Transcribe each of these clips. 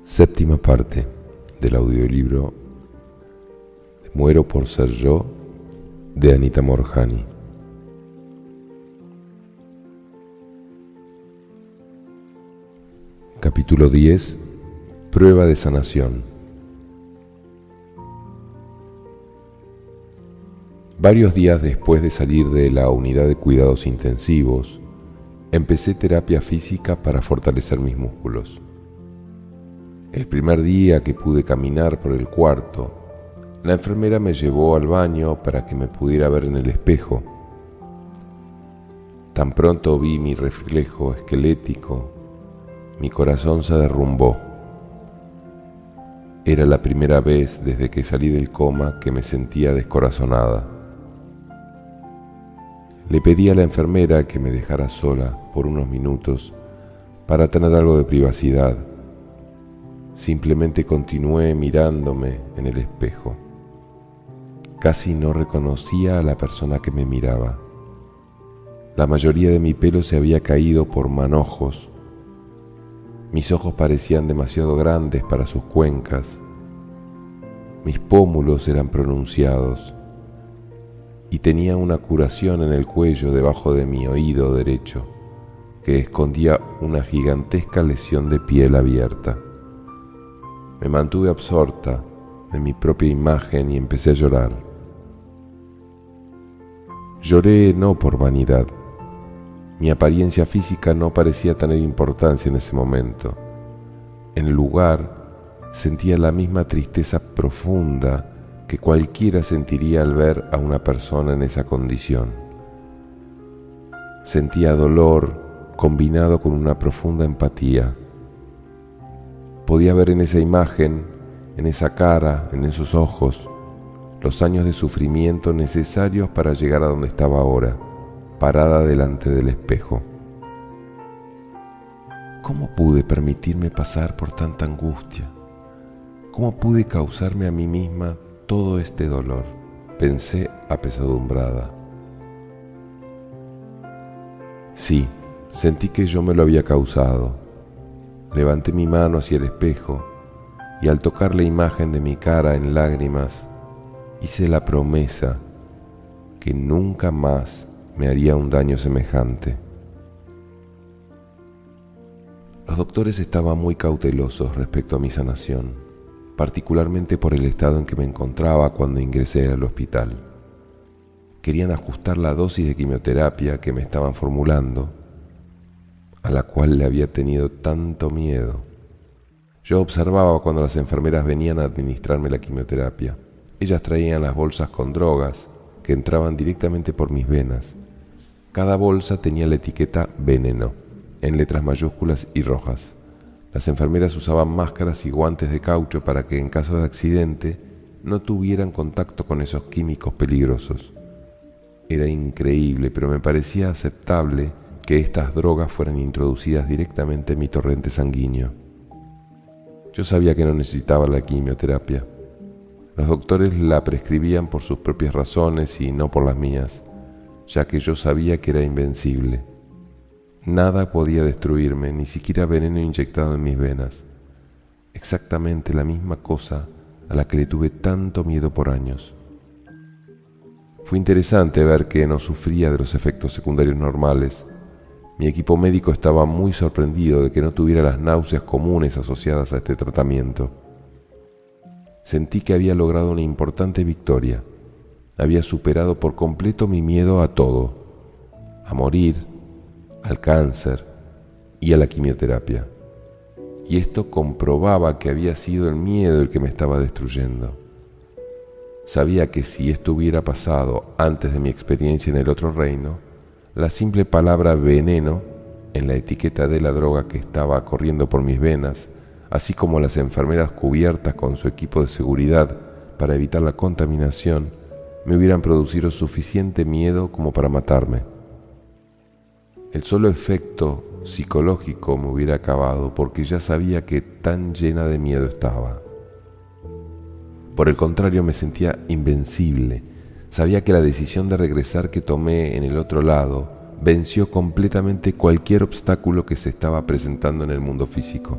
Séptima parte del audiolibro Muero por ser yo, de Anita Moorjani. Capítulo 10. Prueba de sanación. Varios días después de salir de la unidad de cuidados intensivos, empecé terapia física para fortalecer mis músculos. El primer día que pude caminar por el cuarto, la enfermera me llevó al baño para que me pudiera ver en el espejo. Tan pronto vi mi reflejo esquelético, mi corazón se derrumbó. Era la primera vez desde que salí del coma que me sentía descorazonada. Le pedí a la enfermera que me dejara sola por unos minutos para tener algo de privacidad. Simplemente continué mirándome en el espejo. Casi no reconocía a la persona que me miraba. La mayoría de mi pelo se había caído por manojos. Mis ojos parecían demasiado grandes para sus cuencas. Mis pómulos eran pronunciados y tenía una curación en el cuello debajo de mi oído derecho que escondía una gigantesca lesión de piel abierta. Me mantuve absorta en mi propia imagen y empecé a llorar. Lloré no por vanidad. Mi apariencia física no parecía tener importancia en ese momento. En lugar, sentía la misma tristeza profunda que cualquiera sentiría al ver a una persona en esa condición. Sentía dolor combinado con una profunda empatía. Podía ver en esa imagen, en esa cara, en esos ojos, los años de sufrimiento necesarios para llegar a donde estaba ahora, parada delante del espejo. ¿Cómo pude permitirme pasar por tanta angustia? ¿Cómo pude causarme a mí misma todo este dolor? Pensé apesadumbrada. Sí, sentí que yo me lo había causado. Levanté mi mano hacia el espejo y al tocar la imagen de mi cara en lágrimas, hice la promesa que nunca más me haría un daño semejante. Los doctores estaban muy cautelosos respecto a mi sanación, particularmente por el estado en que me encontraba cuando ingresé al hospital. Querían ajustar la dosis de quimioterapia que me estaban formulando, a la cual le había tenido tanto miedo. Yo observaba cuando las enfermeras venían a administrarme la quimioterapia. Ellas traían las bolsas con drogas que entraban directamente por mis venas. Cada bolsa tenía la etiqueta veneno, en letras mayúsculas y rojas. Las enfermeras usaban máscaras y guantes de caucho para que en caso de accidente no tuvieran contacto con esos químicos peligrosos. Era increíble, pero me parecía aceptable que estas drogas fueran introducidas directamente en mi torrente sanguíneo. Yo sabía que no necesitaba la quimioterapia. Los doctores la prescribían por sus propias razones y no por las mías, ya que yo sabía que era invencible. Nada podía destruirme, ni siquiera veneno inyectado en mis venas. Exactamente la misma cosa a la que le tuve tanto miedo por años. Fue interesante ver que no sufría de los efectos secundarios normales. Mi equipo médico estaba muy sorprendido de que no tuviera las náuseas comunes asociadas a este tratamiento. Sentí que había logrado una importante victoria. Había superado por completo mi miedo a todo, a morir, al cáncer y a la quimioterapia. Y esto comprobaba que había sido el miedo el que me estaba destruyendo. Sabía que si esto hubiera pasado antes de mi experiencia en el otro reino, la simple palabra veneno en la etiqueta de la droga que estaba corriendo por mis venas, así como las enfermeras cubiertas con su equipo de seguridad para evitar la contaminación, me hubieran producido suficiente miedo como para matarme. El solo efecto psicológico me hubiera acabado porque ya sabía que tan llena de miedo estaba. Por el contrario, me sentía invencible. Sabía que la decisión de regresar que tomé en el otro lado venció completamente cualquier obstáculo que se estaba presentando en el mundo físico.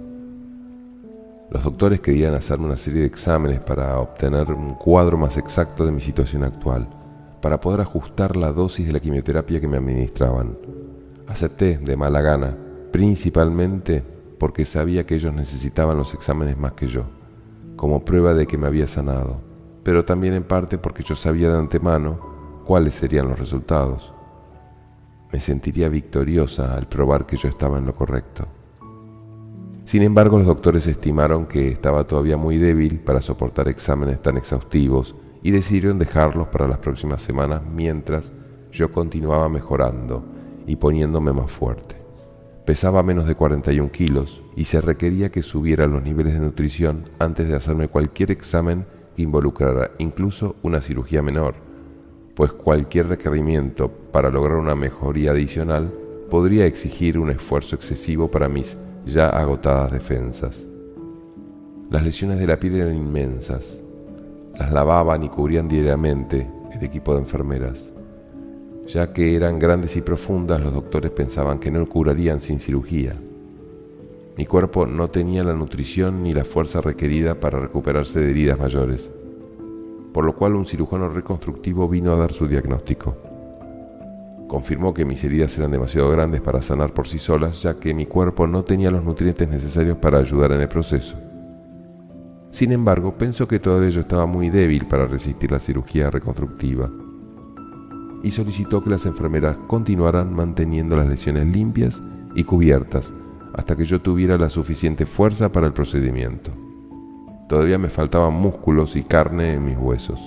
Los doctores querían hacerme una serie de exámenes para obtener un cuadro más exacto de mi situación actual, para poder ajustar la dosis de la quimioterapia que me administraban. Acepté de mala gana, principalmente porque sabía que ellos necesitaban los exámenes más que yo, como prueba de que me había sanado, pero también en parte porque yo sabía de antemano cuáles serían los resultados. Me sentiría victoriosa al probar que yo estaba en lo correcto. Sin embargo, los doctores estimaron que estaba todavía muy débil para soportar exámenes tan exhaustivos y decidieron dejarlos para las próximas semanas mientras yo continuaba mejorando y poniéndome más fuerte. Pesaba menos de 41 kilos y se requería que subiera los niveles de nutrición antes de hacerme cualquier examen que involucrara incluso una cirugía menor, pues cualquier requerimiento para lograr una mejoría adicional podría exigir un esfuerzo excesivo para mis ya agotadas defensas. Las lesiones de la piel eran inmensas. Las lavaban y cubrían diariamente el equipo de enfermeras. Ya que eran grandes y profundas, los doctores pensaban que no curarían sin cirugía. Mi cuerpo no tenía la nutrición ni la fuerza requerida para recuperarse de heridas mayores, por lo cual un cirujano reconstructivo vino a dar su diagnóstico. Confirmó que mis heridas eran demasiado grandes para sanar por sí solas, ya que mi cuerpo no tenía los nutrientes necesarios para ayudar en el proceso. Sin embargo, pensó que todavía yo estaba muy débil para resistir la cirugía reconstructiva y solicitó que las enfermeras continuaran manteniendo las lesiones limpias y cubiertas hasta que yo tuviera la suficiente fuerza para el procedimiento. Todavía me faltaban músculos y carne en mis huesos.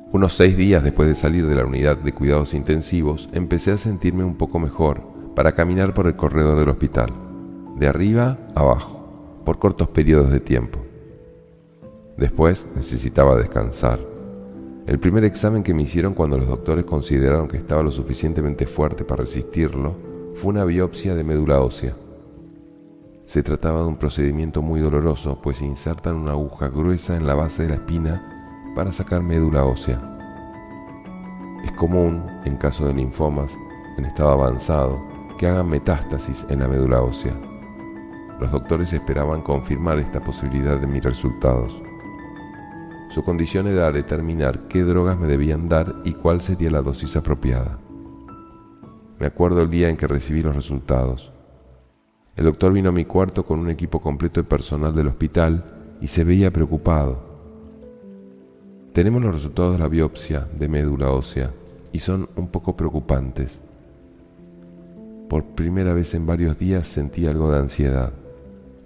Unos 6 días después de salir de la unidad de cuidados intensivos, empecé a sentirme un poco mejor para caminar por el corredor del hospital, de arriba a abajo, por cortos periodos de tiempo. Después necesitaba descansar. El primer examen que me hicieron cuando los doctores consideraron que estaba lo suficientemente fuerte para resistirlo fue una biopsia de médula ósea. Se trataba de un procedimiento muy doloroso, pues insertan una aguja gruesa en la base de la espina para sacar médula ósea. Es común, en caso de linfomas en estado avanzado, que hagan metástasis en la médula ósea. Los doctores esperaban confirmar esta posibilidad de mis resultados. Su condición era determinar qué drogas me debían dar y cuál sería la dosis apropiada. Me acuerdo el día en que recibí los resultados. El doctor vino a mi cuarto con un equipo completo de personal del hospital y se veía preocupado. Tenemos los resultados de la biopsia de médula ósea y son un poco preocupantes. Por primera vez en varios días sentí algo de ansiedad.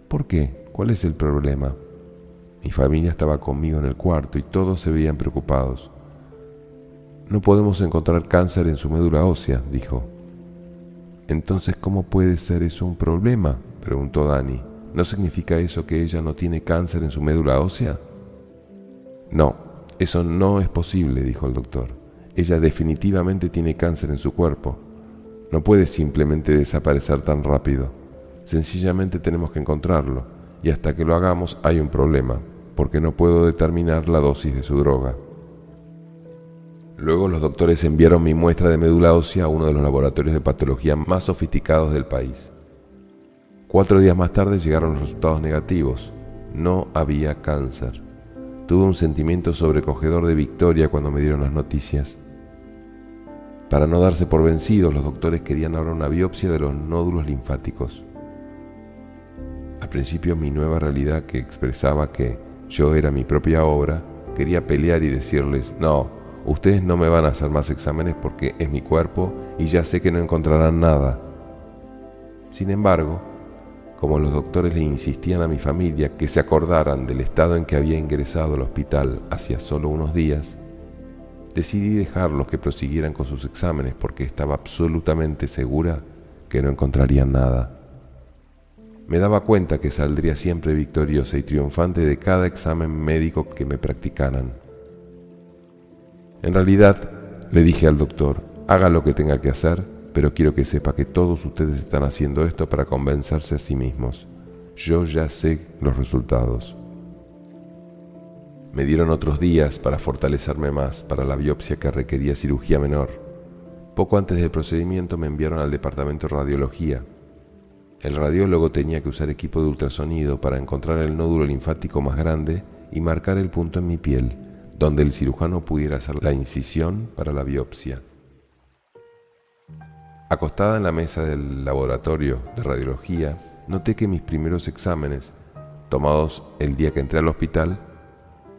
¿Por qué? ¿Cuál es el problema? Mi familia estaba conmigo en el cuarto y todos se veían preocupados. No podemos encontrar cáncer en su médula ósea, dijo. Entonces, ¿cómo puede ser eso un problema?, preguntó Dani. ¿No significa eso que ella no tiene cáncer en su médula ósea? No. Eso no es posible, dijo el doctor. Ella definitivamente tiene cáncer en su cuerpo. No puede simplemente desaparecer tan rápido. Sencillamente tenemos que encontrarlo, y hasta que lo hagamos hay un problema, porque no puedo determinar la dosis de su droga. Luego los doctores enviaron mi muestra de médula ósea a uno de los laboratorios de patología más sofisticados del país. 4 días más tarde llegaron los resultados negativos. No había cáncer. Tuve un sentimiento sobrecogedor de victoria cuando me dieron las noticias. Para no darse por vencidos, los doctores querían ahora una biopsia de los nódulos linfáticos. Al principio, mi nueva realidad, que expresaba que yo era mi propia obra, quería pelear y decirles: no, ustedes no me van a hacer más exámenes porque es mi cuerpo y ya sé que no encontrarán nada. Sin embargo, como los doctores le insistían a mi familia que se acordaran del estado en que había ingresado al hospital hacía solo unos días, decidí dejarlos que prosiguieran con sus exámenes porque estaba absolutamente segura que no encontrarían nada. Me daba cuenta que saldría siempre victoriosa y triunfante de cada examen médico que me practicaran. En realidad, le dije al doctor: haga lo que tenga que hacer, pero quiero que sepa que todos ustedes están haciendo esto para convencerse a sí mismos. Yo ya sé los resultados. Me dieron otros días para fortalecerme más para la biopsia que requería cirugía menor. Poco antes del procedimiento me enviaron al departamento de radiología. El radiólogo tenía que usar equipo de ultrasonido para encontrar el nódulo linfático más grande y marcar el punto en mi piel, donde el cirujano pudiera hacer la incisión para la biopsia. Acostada en la mesa del laboratorio de radiología, noté que mis primeros exámenes, tomados el día que entré al hospital,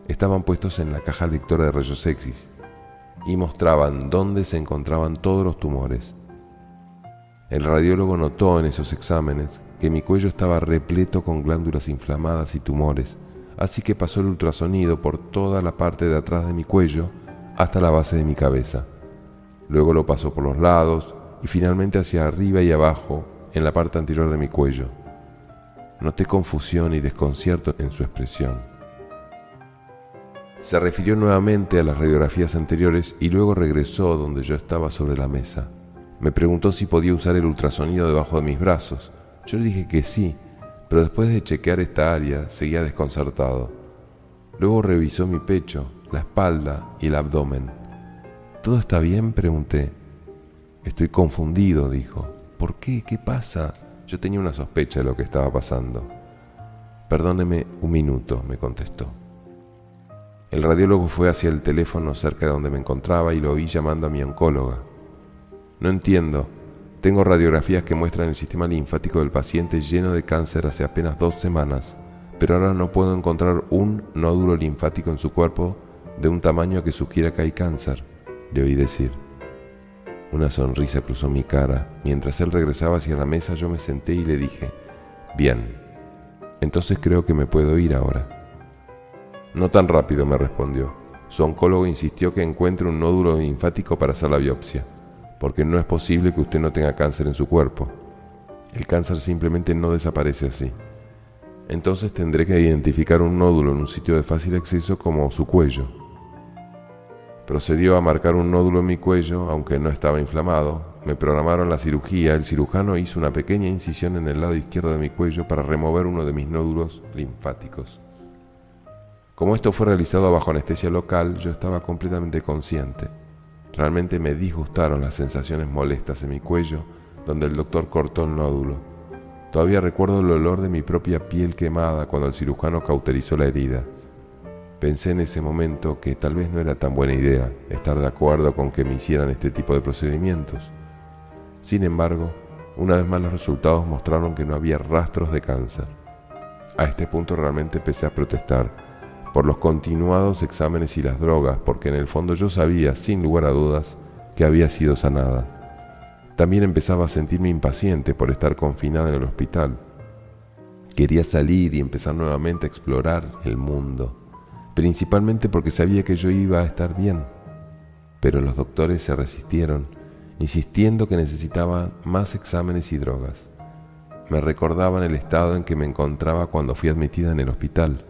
estaban puestos en la caja lectora de rayos X y mostraban dónde se encontraban todos los tumores. El radiólogo notó en esos exámenes que mi cuello estaba repleto con glándulas inflamadas y tumores, así que pasó el ultrasonido por toda la parte de atrás de mi cuello hasta la base de mi cabeza. Luego lo pasó por los lados y finalmente hacia arriba y abajo en la parte anterior de mi cuello. Noté confusión y desconcierto en su expresión. Se refirió nuevamente a las radiografías anteriores y luego regresó donde yo estaba sobre la mesa. Me preguntó si podía usar el ultrasonido debajo de mis brazos. Yo le dije que sí, pero después de chequear esta área seguía desconcertado. Luego revisó mi pecho, la espalda y el abdomen. ¿Todo está bien?, pregunté. Estoy confundido, dijo. ¿Por qué? ¿Qué pasa? Yo tenía una sospecha de lo que estaba pasando. Perdóneme un minuto, me contestó. El radiólogo fue hacia el teléfono cerca de donde me encontraba y lo oí llamando a mi oncóloga. No entiendo. Tengo radiografías que muestran el sistema linfático del paciente lleno de cáncer hace apenas 2 semanas, pero ahora no puedo encontrar un nódulo linfático en su cuerpo de un tamaño que sugiera que hay cáncer, le oí decir. Una sonrisa cruzó mi cara. Mientras él regresaba hacia la mesa, yo me senté y le dije, bien, entonces creo que me puedo ir ahora. No tan rápido, me respondió. Su oncólogo insistió que encuentre un nódulo linfático para hacer la biopsia, porque no es posible que usted no tenga cáncer en su cuerpo. El cáncer simplemente no desaparece así. Entonces tendré que identificar un nódulo en un sitio de fácil acceso como su cuello. Procedió a marcar un nódulo en mi cuello, aunque no estaba inflamado. Me programaron la cirugía. El cirujano hizo una pequeña incisión en el lado izquierdo de mi cuello para remover uno de mis nódulos linfáticos. Como esto fue realizado bajo anestesia local, yo estaba completamente consciente. Realmente me disgustaron las sensaciones molestas en mi cuello, donde el doctor cortó el nódulo. Todavía recuerdo el olor de mi propia piel quemada cuando el cirujano cauterizó la herida. Pensé en ese momento que tal vez no era tan buena idea estar de acuerdo con que me hicieran este tipo de procedimientos. Sin embargo, una vez más los resultados mostraron que no había rastros de cáncer. A este punto realmente empecé a protestar por los continuados exámenes y las drogas, porque en el fondo yo sabía, sin lugar a dudas, que había sido sanada. También empezaba a sentirme impaciente por estar confinada en el hospital. Quería salir y empezar nuevamente a explorar el mundo, principalmente porque sabía que yo iba a estar bien. Pero los doctores se resistieron, insistiendo que necesitaban más exámenes y drogas. Me recordaban el estado en que me encontraba cuando fui admitida en el hospital.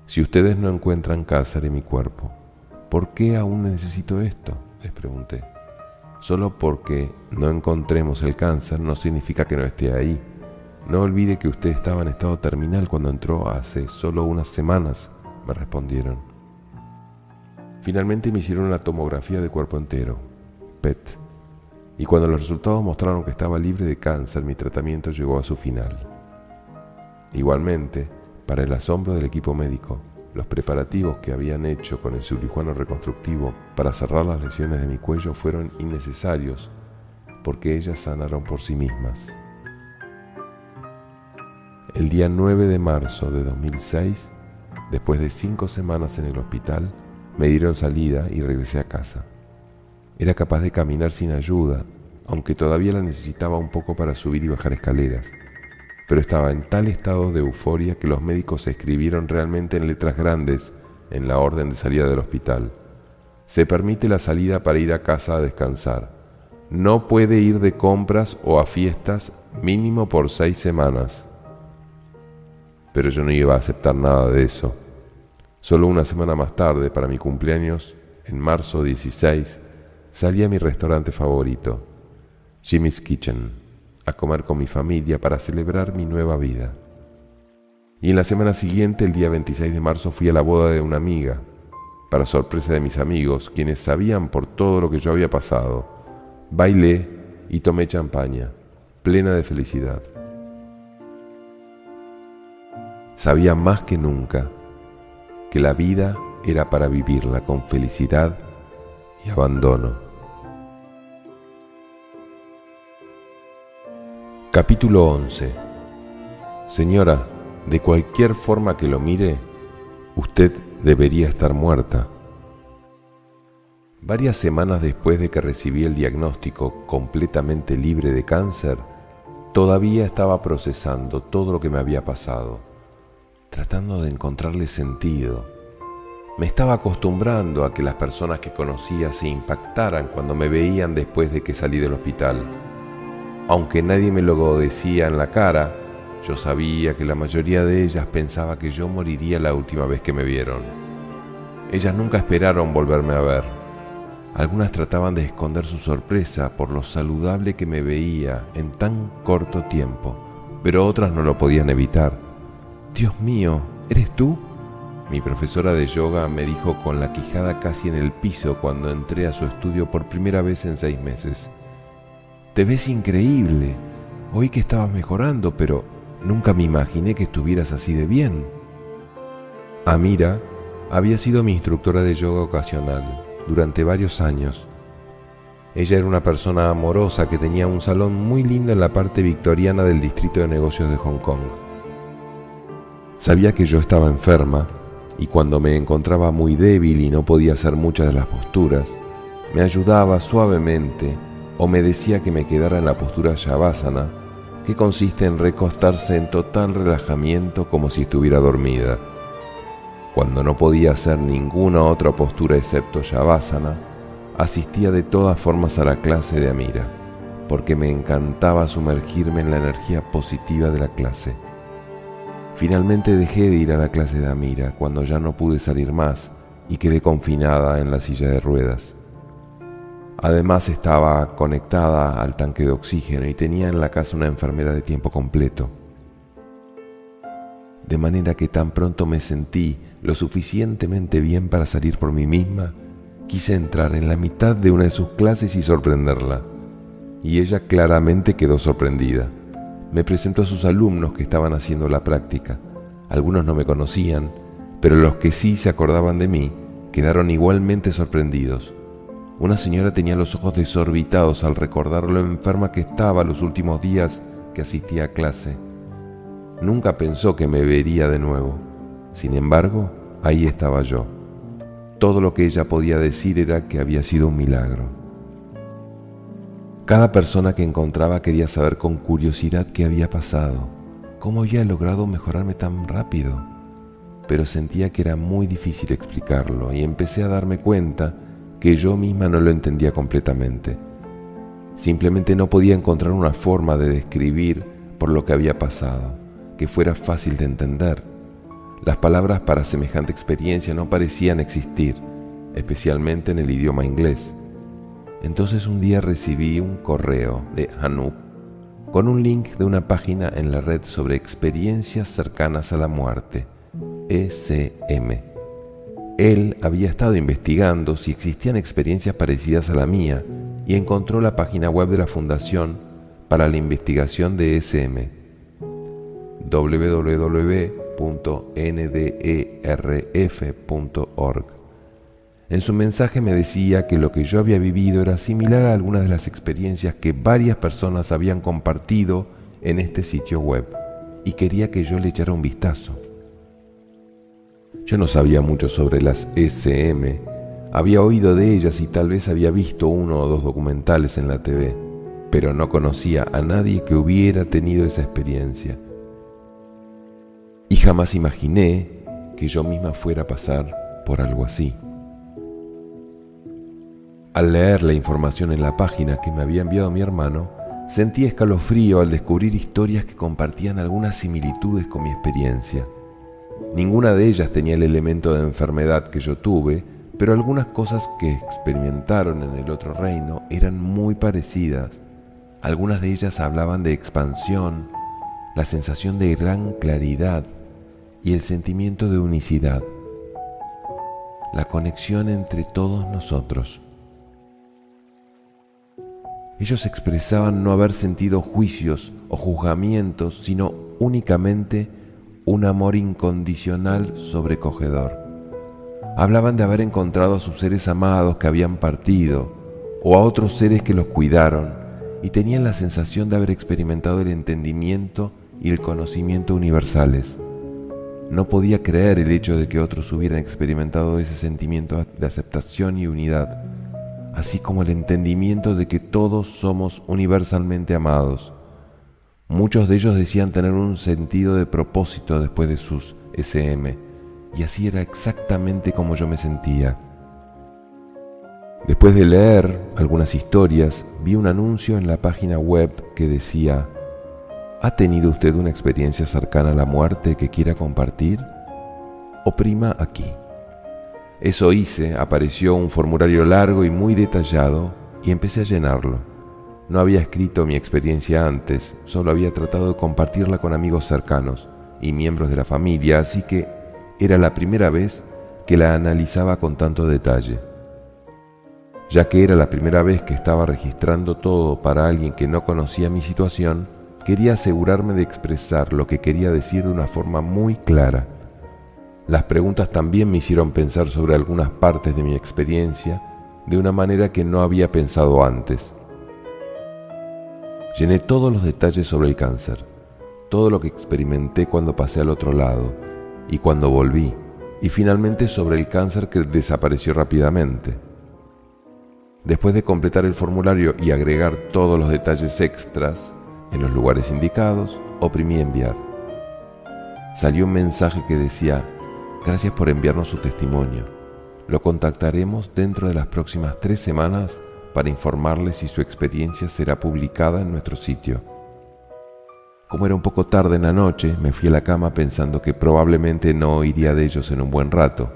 Si ustedes no encuentran cáncer en mi cuerpo, ¿por qué aún necesito esto?, les pregunté. Solo porque no encontremos el cáncer no significa que no esté ahí. No olvide que usted estaba en estado terminal cuando entró hace solo unas semanas, me respondieron. Finalmente me hicieron una tomografía de cuerpo entero, PET, y cuando los resultados mostraron que estaba libre de cáncer, mi tratamiento llegó a su final. Igualmente, para el asombro del equipo médico, los preparativos que habían hecho con el cirujano reconstructivo para cerrar las lesiones de mi cuello fueron innecesarios porque ellas sanaron por sí mismas. El día 9 de marzo de 2006, después de 5 semanas en el hospital, me dieron salida y regresé a casa. Era capaz de caminar sin ayuda, aunque todavía la necesitaba un poco para subir y bajar escaleras. Pero estaba en tal estado de euforia que los médicos escribieron realmente en letras grandes en la orden de salida del hospital. Se permite la salida para ir a casa a descansar. No puede ir de compras o a fiestas mínimo por 6 semanas. Pero yo no iba a aceptar nada de eso. Solo una semana más tarde, para mi cumpleaños, en marzo 16, salí a mi restaurante favorito, Jimmy's Kitchen, a comer con mi familia para celebrar mi nueva vida. Y en la semana siguiente, el día 26 de marzo, fui a la boda de una amiga. Para sorpresa de mis amigos, quienes sabían por todo lo que yo había pasado, bailé y tomé champaña, plena de felicidad. Sabía más que nunca que la vida era para vivirla con felicidad y abandono. Capítulo 11. Señora, de cualquier forma que lo mire, usted debería estar muerta. Varias semanas después de que recibí el diagnóstico completamente libre de cáncer, todavía estaba procesando todo lo que me había pasado, tratando de encontrarle sentido. Me estaba acostumbrando a que las personas que conocía se impactaran cuando me veían después de que salí del hospital. Aunque nadie me lo decía en la cara, yo sabía que la mayoría de ellas pensaba que yo moriría la última vez que me vieron. Ellas nunca esperaron volverme a ver. Algunas trataban de esconder su sorpresa por lo saludable que me veía en tan corto tiempo, pero otras no lo podían evitar. «Dios mío, ¿eres tú?», mi profesora de yoga me dijo con la quijada casi en el piso cuando entré a su estudio por primera vez en 6 meses. «Te ves increíble. Oí que estabas mejorando, pero nunca me imaginé que estuvieras así de bien». Amira había sido mi instructora de yoga ocasional durante varios años. Ella era una persona amorosa que tenía un salón muy lindo en la parte victoriana del distrito de negocios de Hong Kong. Sabía que yo estaba enferma y cuando me encontraba muy débil y no podía hacer muchas de las posturas, me ayudaba suavemente o me decía que me quedara en la postura Shavasana, que consiste en recostarse en total relajamiento como si estuviera dormida. Cuando no podía hacer ninguna otra postura excepto Shavasana, asistía de todas formas a la clase de Amira, porque me encantaba sumergirme en la energía positiva de la clase. Finalmente dejé de ir a la clase de Amira cuando ya no pude salir más y quedé confinada en la silla de ruedas. Además estaba conectada al tanque de oxígeno y tenía en la casa una enfermera de tiempo completo. De manera que tan pronto me sentí lo suficientemente bien para salir por mí misma, quise entrar en la mitad de una de sus clases y sorprenderla. Y ella claramente quedó sorprendida. Me presentó a sus alumnos que estaban haciendo la práctica. Algunos no me conocían, pero los que sí se acordaban de mí quedaron igualmente sorprendidos. Una señora tenía los ojos desorbitados al recordar lo enferma que estaba los últimos días que asistía a clase. Nunca pensó que me vería de nuevo. Sin embargo, ahí estaba yo. Todo lo que ella podía decir era que había sido un milagro. Cada persona que encontraba quería saber con curiosidad qué había pasado, cómo había logrado mejorarme tan rápido. Pero sentía que era muy difícil explicarlo y empecé a darme cuenta que yo misma no lo entendía completamente. Simplemente no podía encontrar una forma de describir por lo que había pasado, que fuera fácil de entender. Las palabras para semejante experiencia no parecían existir, especialmente en el idioma inglés. Entonces un día recibí un correo de Anup con un link de una página en la red sobre experiencias cercanas a la muerte, ECM. Él había estado investigando si existían experiencias parecidas a la mía y encontró la página web de la Fundación para la Investigación de ECM, www.nderf.org. En su mensaje me decía que lo que yo había vivido era similar a algunas de las experiencias que varias personas habían compartido en este sitio web y quería que yo le echara un vistazo. Yo no sabía mucho sobre las ECM, había oído de ellas y tal vez había visto 1 o 2 documentales en la TV, pero no conocía a nadie que hubiera tenido esa experiencia. Y jamás imaginé que yo misma fuera a pasar por algo así. Al leer la información en la página que me había enviado mi hermano, sentí escalofrío al descubrir historias que compartían algunas similitudes con mi experiencia. Ninguna de ellas tenía el elemento de enfermedad que yo tuve, pero algunas cosas que experimentaron en el otro reino eran muy parecidas. Algunas de ellas hablaban de expansión, la sensación de gran claridad y el sentimiento de unicidad. la conexión entre todos nosotros. Ellos expresaban no haber sentido juicios o juzgamientos, sino únicamente un amor incondicional sobrecogedor. Hablaban de haber encontrado a sus seres amados que habían partido, o a otros seres que los cuidaron, y tenían la sensación de haber experimentado el entendimiento y el conocimiento universales. No podía creer el hecho de que otros hubieran experimentado ese sentimiento de aceptación y unidad, así como el entendimiento de que todos somos universalmente amados. Muchos de ellos decían tener un sentido de propósito después de sus SM, y así era exactamente como yo me sentía. Después de leer algunas historias, vi un anuncio en la página web que decía: ¿ha tenido usted una experiencia cercana a la muerte que quiera compartir? Oprima aquí. Eso hice, apareció un formulario largo y muy detallado y empecé a llenarlo. No había escrito mi experiencia antes, solo había tratado de compartirla con amigos cercanos y miembros de la familia, así que era la primera vez que la analizaba con tanto detalle. Ya que era la primera vez que estaba registrando todo para alguien que no conocía mi situación, quería asegurarme de expresar lo que quería decir de una forma muy clara. Las preguntas también me hicieron pensar sobre algunas partes de mi experiencia de una manera que no había pensado antes. Llené todos los detalles sobre el cáncer, todo lo que experimenté cuando pasé al otro lado y cuando volví, y finalmente sobre el cáncer que desapareció rápidamente. Después de completar el formulario y agregar todos los detalles extras en los lugares indicados, oprimí enviar. Salió un mensaje que decía: gracias por enviarnos su testimonio. Lo contactaremos dentro de las próximas 3 semanas para informarle si su experiencia será publicada en nuestro sitio. Como era un poco tarde en la noche, me fui a la cama pensando que probablemente no oiría de ellos en un buen rato.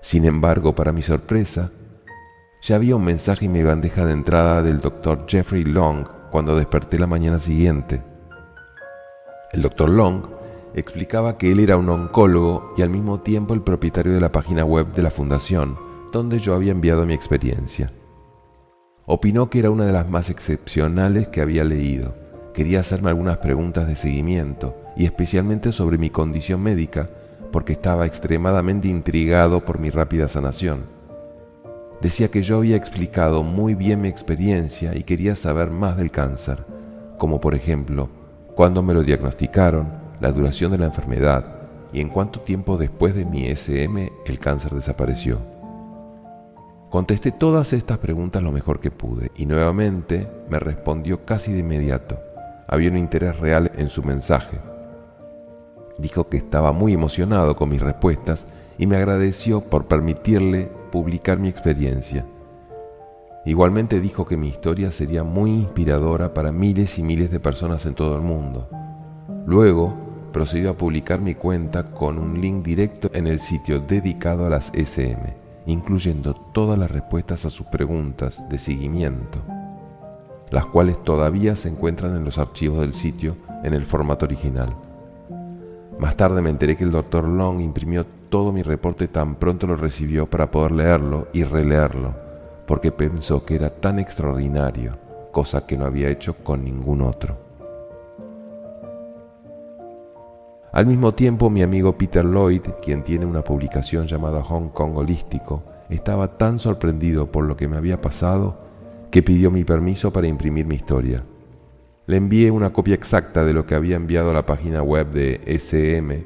Sin embargo, para mi sorpresa, ya había un mensaje en mi bandeja de entrada del Dr. Jeffrey Long cuando desperté la mañana siguiente. El Dr. Long explicaba que él era un oncólogo y al mismo tiempo el propietario de la página web de la fundación, donde yo había enviado mi experiencia. Opinó que era una de las más excepcionales que había leído. Quería hacerme algunas preguntas de seguimiento y especialmente sobre mi condición médica, porque estaba extremadamente intrigado por mi rápida sanación. Decía que yo había explicado muy bien mi experiencia y quería saber más del cáncer, como por ejemplo, cuándo me lo diagnosticaron, la duración de la enfermedad y en cuánto tiempo después de mi SM el cáncer desapareció. Contesté todas estas preguntas lo mejor que pude y nuevamente me respondió casi de inmediato. Había un interés real en su mensaje. Dijo que estaba muy emocionado con mis respuestas y me agradeció por permitirle publicar mi experiencia. Igualmente dijo que mi historia sería muy inspiradora para miles y miles de personas en todo el mundo. Luego, procedió a publicar mi cuenta con un link directo en el sitio dedicado a las SM, incluyendo todas las respuestas a sus preguntas de seguimiento, las cuales todavía se encuentran en los archivos del sitio en el formato original. Más tarde me enteré que el Dr. Long imprimió todo mi reporte tan pronto lo recibió para poder leerlo y releerlo, porque pensó que era tan extraordinario, cosa que no había hecho con ningún otro. Al mismo tiempo, mi amigo Peter Lloyd, quien tiene una publicación llamada Hong Kong Holístico, estaba tan sorprendido por lo que me había pasado que pidió mi permiso para imprimir mi historia. Le envié una copia exacta de lo que había enviado a la página web de SM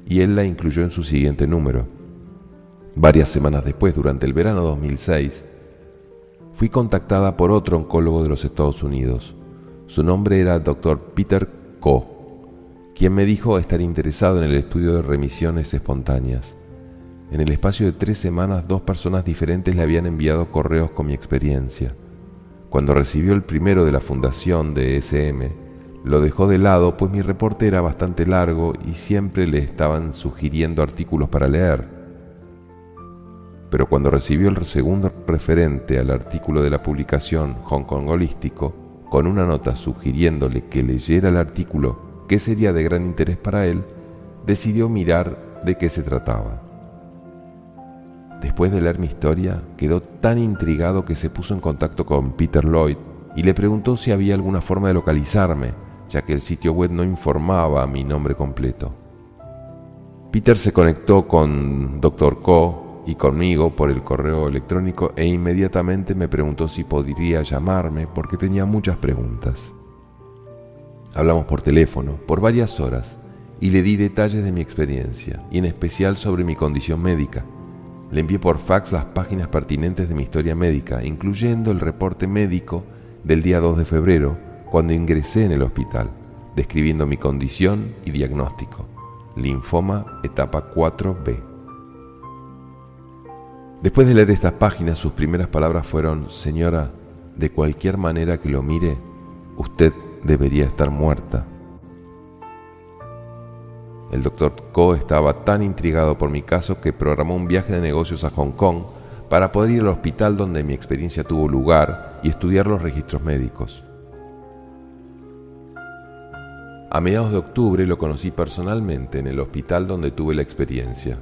y él la incluyó en su siguiente número. Varias semanas después, durante el verano 2006, fui contactada por otro oncólogo de los Estados Unidos. Su nombre era Dr. Peter Ko, quien me dijo estar interesado en el estudio de remisiones espontáneas. En el espacio de 3 semanas, 2 personas diferentes le habían enviado correos con mi experiencia. Cuando recibió el primero de la fundación de SM, lo dejó de lado, pues mi reporte era bastante largo y siempre le estaban sugiriendo artículos para leer. Pero cuando recibió el segundo referente al artículo de la publicación Hong Kong Holístico, con una nota sugiriéndole que leyera el artículo que sería de gran interés para él, decidió mirar de qué se trataba. Después de leer mi historia, quedó tan intrigado que se puso en contacto con Peter Lloyd y le preguntó si había alguna forma de localizarme, ya que el sitio web no informaba mi nombre completo. Peter se conectó con Dr. Ko y conmigo por el correo electrónico e inmediatamente me preguntó si podría llamarme porque tenía muchas preguntas. Hablamos por teléfono por varias horas y le di detalles de mi experiencia y en especial sobre mi condición médica. Le envié por fax las páginas pertinentes de mi historia médica, incluyendo el reporte médico del día 2 de febrero, cuando ingresé en el hospital, describiendo mi condición y diagnóstico: linfoma etapa 4B. Después de leer estas páginas, sus primeras palabras fueron: señora, de cualquier manera que lo mire, usted debería estar muerta. El Dr. Ko estaba tan intrigado por mi caso que programó un viaje de negocios a Hong Kong para poder ir al hospital donde mi experiencia tuvo lugar y estudiar los registros médicos. A mediados de octubre lo conocí personalmente en el hospital donde tuve la experiencia.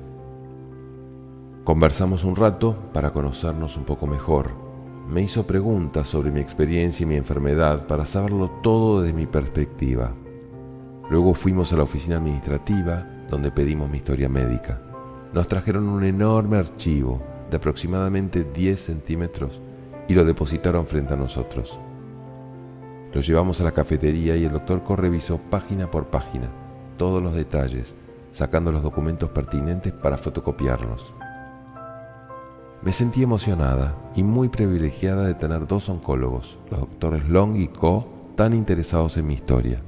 Conversamos un rato para conocernos un poco mejor. Me hizo preguntas sobre mi experiencia y mi enfermedad para saberlo todo desde mi perspectiva. Luego fuimos a la oficina administrativa donde pedimos mi historia médica. Nos trajeron un enorme archivo de aproximadamente 10 centímetros y lo depositaron frente a nosotros. Lo llevamos a la cafetería y el Dr. Ko revisó página por página todos los detalles, sacando los documentos pertinentes para fotocopiarlos. Me sentí emocionada y muy privilegiada de tener dos oncólogos, los doctores Long y Ko, tan interesados en mi historia.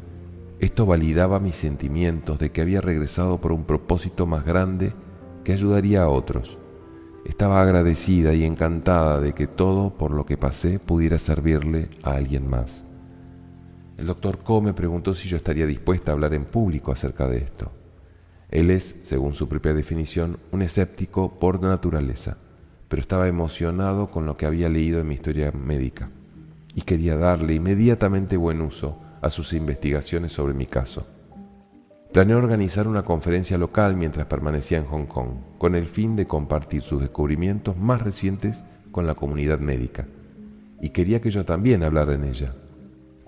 Esto validaba mis sentimientos de que había regresado por un propósito más grande que ayudaría a otros. Estaba agradecida y encantada de que todo por lo que pasé pudiera servirle a alguien más. El Dr. Ko me preguntó si yo estaría dispuesta a hablar en público acerca de esto. Él es, según su propia definición, un escéptico por naturaleza, pero estaba emocionado con lo que había leído en mi historia médica y quería darle inmediatamente buen uso a sus investigaciones sobre mi caso. Planeó organizar una conferencia local mientras permanecía en Hong Kong, con el fin de compartir sus descubrimientos más recientes con la comunidad médica, y quería que yo también hablara en ella.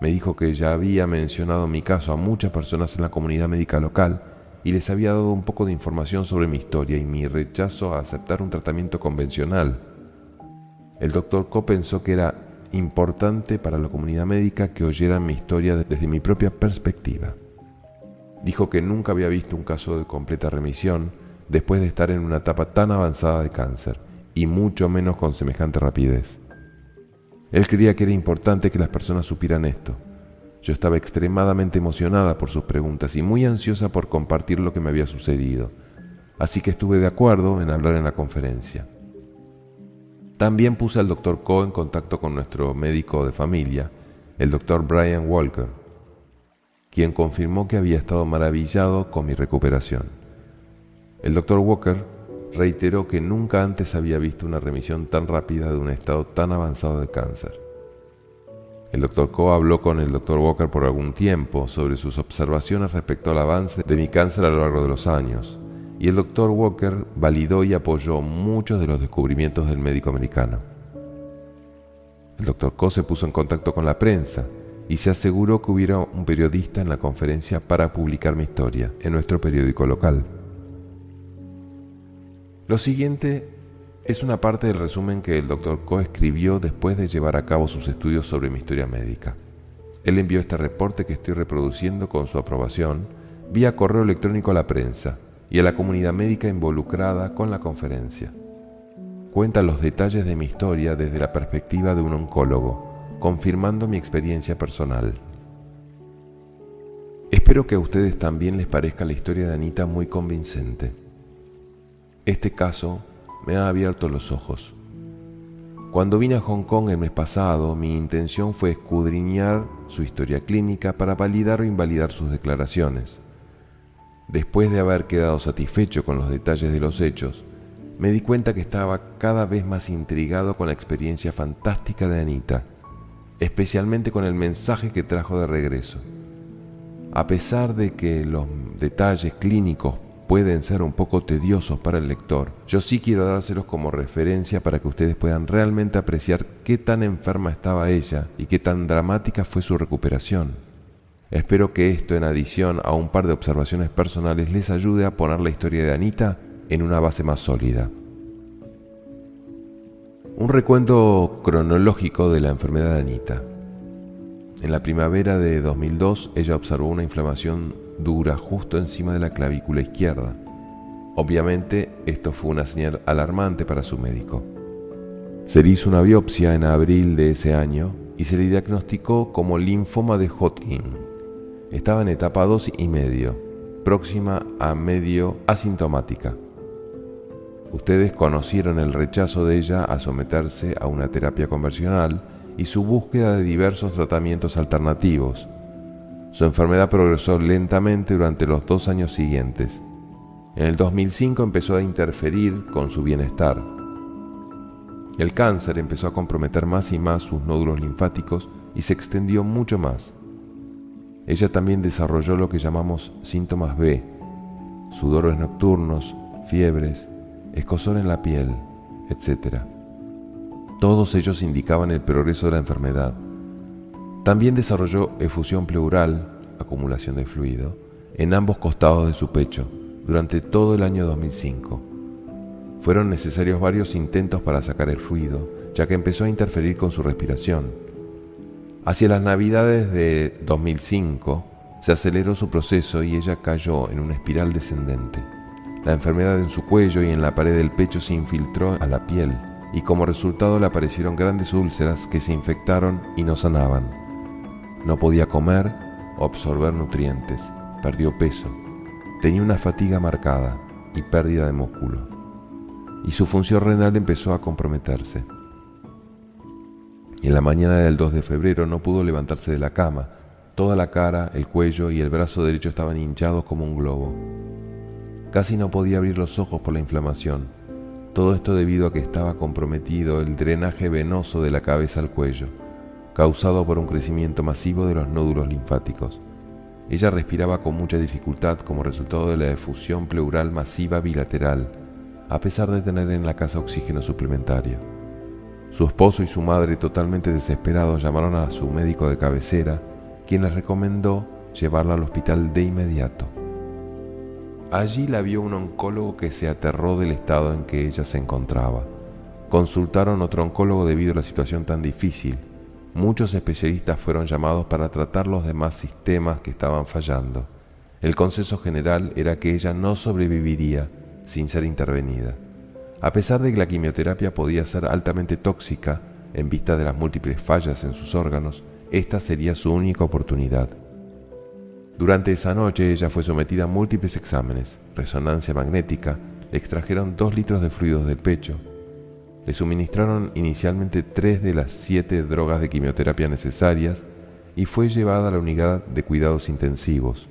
Me dijo que ya había mencionado mi caso a muchas personas en la comunidad médica local y les había dado un poco de información sobre mi historia y mi rechazo a aceptar un tratamiento convencional. El Dr. Ko pensó que era importante para la comunidad médica que oyeran mi historia desde mi propia perspectiva. Dijo que nunca había visto un caso de completa remisión después de estar en una etapa tan avanzada de cáncer, y mucho menos con semejante rapidez. Él creía que era importante que las personas supieran esto. Yo estaba extremadamente emocionada por sus preguntas y muy ansiosa por compartir lo que me había sucedido, así que estuve de acuerdo en hablar en la conferencia. También puse al Dr. Ko en contacto con nuestro médico de familia, el Dr. Brian Walker, quien confirmó que había estado maravillado con mi recuperación. El Dr. Walker reiteró que nunca antes había visto una remisión tan rápida de un estado tan avanzado de cáncer. El Dr. Ko habló con el Dr. Walker por algún tiempo sobre sus observaciones respecto al avance de mi cáncer a lo largo de los años, y el Dr. Walker validó y apoyó muchos de los descubrimientos del médico americano. El Dr. Ko se puso en contacto con la prensa y se aseguró que hubiera un periodista en la conferencia para publicar mi historia en nuestro periódico local. Lo siguiente es una parte del resumen que el Dr. Ko escribió después de llevar a cabo sus estudios sobre mi historia médica. Él envió este reporte que estoy reproduciendo con su aprobación vía correo electrónico a la prensa y a la comunidad médica involucrada con la conferencia. Cuenta los detalles de mi historia desde la perspectiva de un oncólogo, confirmando mi experiencia personal. Espero que a ustedes también les parezca la historia de Anita muy convincente. Este caso me ha abierto los ojos. Cuando vine a Hong Kong el mes pasado, mi intención fue escudriñar su historia clínica para validar o invalidar sus declaraciones. Después de haber quedado satisfecho con los detalles de los hechos, me di cuenta que estaba cada vez más intrigado con la experiencia fantástica de Anita, especialmente con el mensaje que trajo de regreso. A pesar de que los detalles clínicos pueden ser un poco tediosos para el lector, yo sí quiero dárselos como referencia para que ustedes puedan realmente apreciar qué tan enferma estaba ella y qué tan dramática fue su recuperación. Espero que esto, en adición a un par de observaciones personales, les ayude a poner la historia de Anita en una base más sólida. Un recuento cronológico de la enfermedad de Anita. En la primavera de 2002, ella observó una inflamación dura justo encima de la clavícula izquierda. Obviamente, esto fue una señal alarmante para su médico. Se le hizo una biopsia en abril de ese año y se le diagnosticó como linfoma de Hodgkin. Estaba en etapa 2,5, próxima a medio asintomática. Ustedes conocieron el rechazo de ella a someterse a una terapia convencional y su búsqueda de diversos tratamientos alternativos. Su enfermedad progresó lentamente durante los 2 años siguientes. En el 2005 empezó a interferir con su bienestar. El cáncer empezó a comprometer más y más sus nódulos linfáticos y se extendió mucho más. Ella también desarrolló lo que llamamos síntomas B: sudores nocturnos, fiebres, escozor en la piel, etc. Todos ellos indicaban el progreso de la enfermedad. También desarrolló efusión pleural, acumulación de fluido, en ambos costados de su pecho durante todo el año 2005. Fueron necesarios varios intentos para sacar el fluido, ya que empezó a interferir con su respiración. Hacia las navidades de 2005 se aceleró su proceso y ella cayó en una espiral descendente. La enfermedad en su cuello y en la pared del pecho se infiltró a la piel y como resultado le aparecieron grandes úlceras que se infectaron y no sanaban. No podía comer o absorber nutrientes, perdió peso, tenía una fatiga marcada y pérdida de músculo, y su función renal empezó a comprometerse. En la mañana del 2 de febrero no pudo levantarse de la cama. Toda la cara, el cuello y el brazo derecho estaban hinchados como un globo. Casi no podía abrir los ojos por la inflamación. Todo esto debido a que estaba comprometido el drenaje venoso de la cabeza al cuello, causado por un crecimiento masivo de los nódulos linfáticos. Ella respiraba con mucha dificultad como resultado de la efusión pleural masiva bilateral, a pesar de tener en la casa oxígeno suplementario. Su esposo y su madre, totalmente desesperados, llamaron a su médico de cabecera, quien les recomendó llevarla al hospital de inmediato. Allí la vio un oncólogo que se aterró del estado en que ella se encontraba. Consultaron otro oncólogo debido a la situación tan difícil. Muchos especialistas fueron llamados para tratar los demás sistemas que estaban fallando. El consenso general era que ella no sobreviviría sin ser intervenida. A pesar de que la quimioterapia podía ser altamente tóxica, en vista de las múltiples fallas en sus órganos, esta sería su única oportunidad. Durante esa noche ella fue sometida a múltiples exámenes, resonancia magnética, le extrajeron 2 litros de fluidos del pecho, le suministraron inicialmente 3 de las 7 drogas de quimioterapia necesarias y fue llevada a la unidad de cuidados intensivos.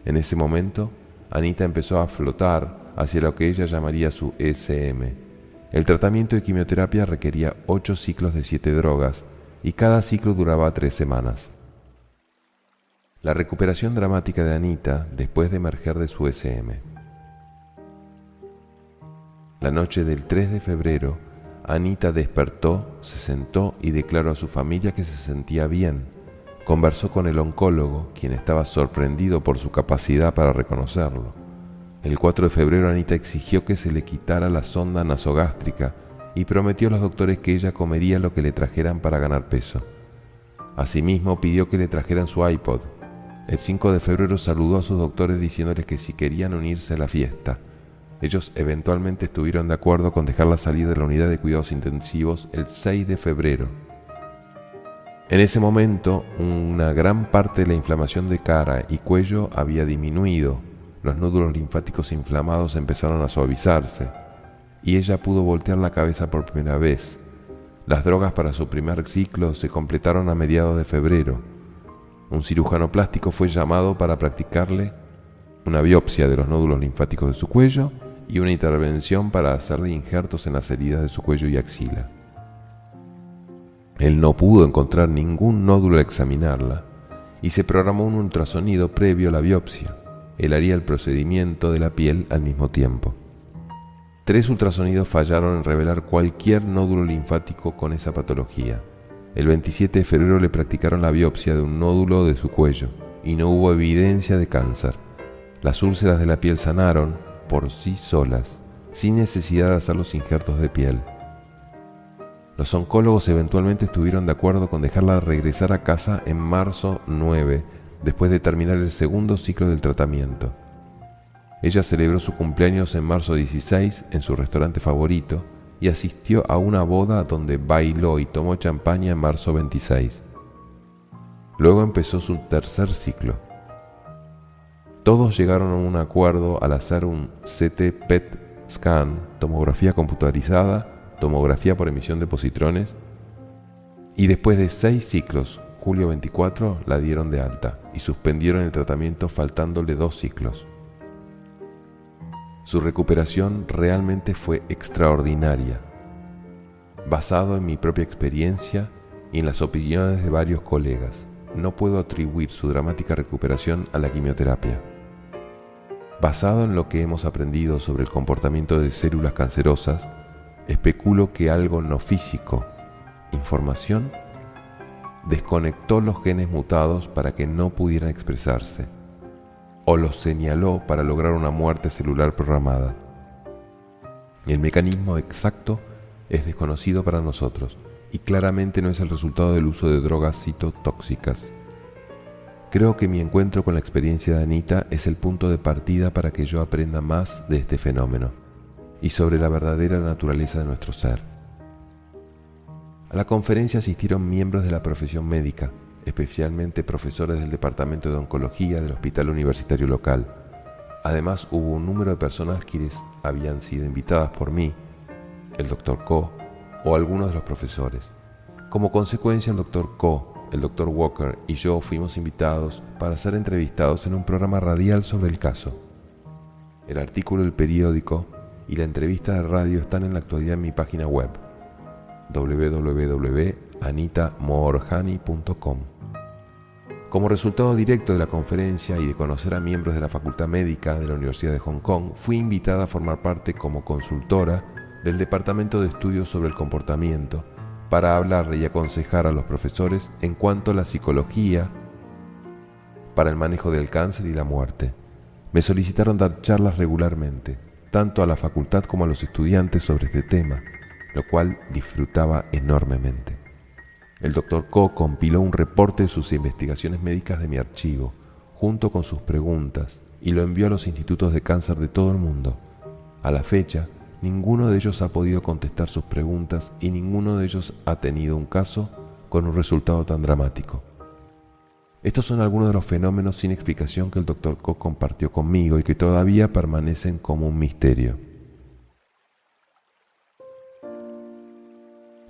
En ese momento, Anita empezó a flotar hacia lo que ella llamaría su SM. El tratamiento de quimioterapia requería 8 ciclos de 7 drogas y cada ciclo duraba 3 semanas. La recuperación dramática de Anita después de emerger de su SM. La noche del 3 de febrero, Anita despertó, se sentó y declaró a su familia que se sentía bien. Conversó con el oncólogo, quien estaba sorprendido por su capacidad para reconocerlo. El 4 de febrero Anita exigió que se le quitara la sonda nasogástrica y prometió a los doctores que ella comería lo que le trajeran para ganar peso. Asimismo pidió que le trajeran su iPod. El 5 de febrero saludó a sus doctores diciéndoles que si querían unirse a la fiesta. Ellos eventualmente estuvieron de acuerdo con dejarla salir de la unidad de cuidados intensivos el 6 de febrero. En ese momento, una gran parte de la inflamación de cara y cuello había disminuido. Los nódulos linfáticos inflamados empezaron a suavizarse y ella pudo voltear la cabeza por primera vez. Las drogas para su primer ciclo se completaron a mediados de febrero. Un cirujano plástico fue llamado para practicarle una biopsia de los nódulos linfáticos de su cuello y una intervención para hacerle injertos en las heridas de su cuello y axila. Él no pudo encontrar ningún nódulo al examinarla y se programó un ultrasonido previo a la biopsia. él haría el procedimiento de la piel al mismo tiempo. 3 ultrasonidos fallaron en revelar cualquier nódulo linfático con esa patología. El 27 de febrero le practicaron la biopsia de un nódulo de su cuello y no hubo evidencia de cáncer. Las úlceras de la piel sanaron por sí solas, sin necesidad de hacer los injertos de piel. Los oncólogos eventualmente estuvieron de acuerdo con dejarla regresar a casa en marzo 9, después de terminar el segundo ciclo del tratamiento. Ella celebró su cumpleaños en marzo 16 en su restaurante favorito y asistió a una boda donde bailó y tomó champaña en marzo 26. Luego empezó su tercer ciclo. Todos llegaron a un acuerdo al hacer un CT PET scan, tomografía computarizada, tomografía por emisión de positrones, y después de 6 ciclos, julio 24, la dieron de alta y suspendieron el tratamiento faltándole 2 ciclos. Su recuperación realmente fue extraordinaria. Basado en mi propia experiencia y en las opiniones de varios colegas, no puedo atribuir su dramática recuperación a la quimioterapia. Basado en lo que hemos aprendido sobre el comportamiento de células cancerosas, especulo que algo no físico, información, desconectó los genes mutados para que no pudieran expresarse, o los señaló para lograr una muerte celular programada. El mecanismo exacto es desconocido para nosotros y claramente no es el resultado del uso de drogas citotóxicas. Creo que mi encuentro con la experiencia de Anita es el punto de partida para que yo aprenda más de este fenómeno y sobre la verdadera naturaleza de nuestro ser. A la conferencia asistieron miembros de la profesión médica, especialmente profesores del Departamento de Oncología del Hospital Universitario local. Además, hubo un número de personas quienes habían sido invitadas por mí, el Dr. Ko o algunos de los profesores. Como consecuencia, el Dr. Ko, el Dr. Walker y yo fuimos invitados para ser entrevistados en un programa radial sobre el caso. El artículo del periódico y la entrevista de radio están en la actualidad en mi página web www.anitamoorjani.com. Como resultado directo de la conferencia y de conocer a miembros de la Facultad Médica de la Universidad de Hong Kong, fui invitada a formar parte como consultora del Departamento de Estudios sobre el Comportamiento para hablarle y aconsejar a los profesores en cuanto a la psicología para el manejo del cáncer y la muerte. Me solicitaron dar charlas regularmente, tanto a la facultad como a los estudiantes sobre este tema, lo cual disfrutaba enormemente. El Dr. Ko compiló un reporte de sus investigaciones médicas de mi archivo, junto con sus preguntas, y lo envió a los institutos de cáncer de todo el mundo. A la fecha, ninguno de ellos ha podido contestar sus preguntas y ninguno de ellos ha tenido un caso con un resultado tan dramático. Estos son algunos de los fenómenos sin explicación que el Dr. Ko compartió conmigo y que todavía permanecen como un misterio.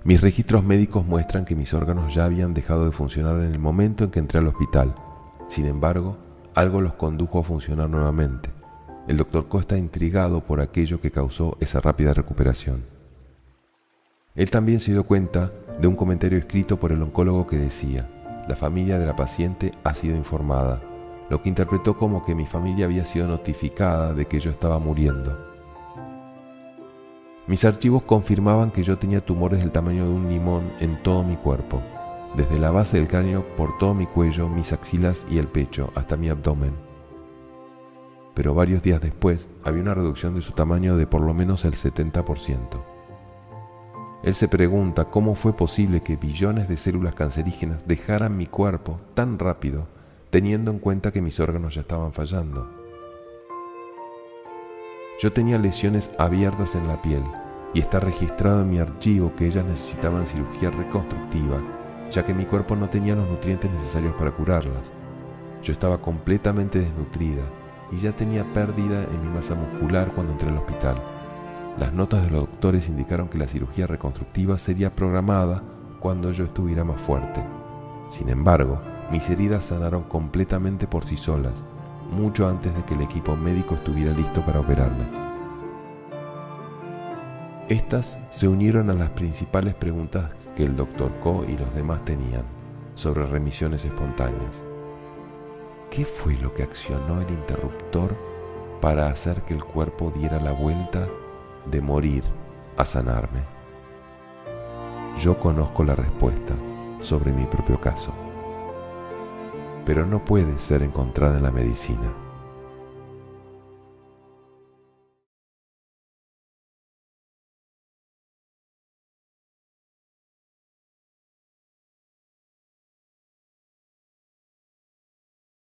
Mis registros médicos muestran que mis órganos ya habían dejado de funcionar en el momento en que entré al hospital. Sin embargo, algo los condujo a funcionar nuevamente. El Dr. Ko está intrigado por aquello que causó esa rápida recuperación. Él también se dio cuenta de un comentario escrito por el oncólogo que decía: la familia de la paciente ha sido informada, lo que interpretó como que mi familia había sido notificada de que yo estaba muriendo. Mis archivos confirmaban que yo tenía tumores del tamaño de un limón en todo mi cuerpo, desde la base del cráneo por todo mi cuello, mis axilas y el pecho, hasta mi abdomen. Pero varios días después había una reducción de su tamaño de por lo menos el 70%. Él se pregunta cómo fue posible que billones de células cancerígenas dejaran mi cuerpo tan rápido, teniendo en cuenta que mis órganos ya estaban fallando. Yo tenía lesiones abiertas en la piel y está registrado en mi archivo que ellas necesitaban cirugía reconstructiva, ya que mi cuerpo no tenía los nutrientes necesarios para curarlas. Yo estaba completamente desnutrida y ya tenía pérdida en mi masa muscular cuando entré al hospital. Las notas de los doctores indicaron que la cirugía reconstructiva sería programada cuando yo estuviera más fuerte. Sin embargo, mis heridas sanaron completamente por sí solas, mucho antes de que el equipo médico estuviera listo para operarme. Estas se unieron a las principales preguntas que el Dr. Ko y los demás tenían sobre remisiones espontáneas. ¿Qué fue lo que accionó el interruptor para hacer que el cuerpo diera la vuelta de morir a sanarme? Yo conozco la respuesta sobre mi propio caso, pero no puede ser encontrada en la medicina.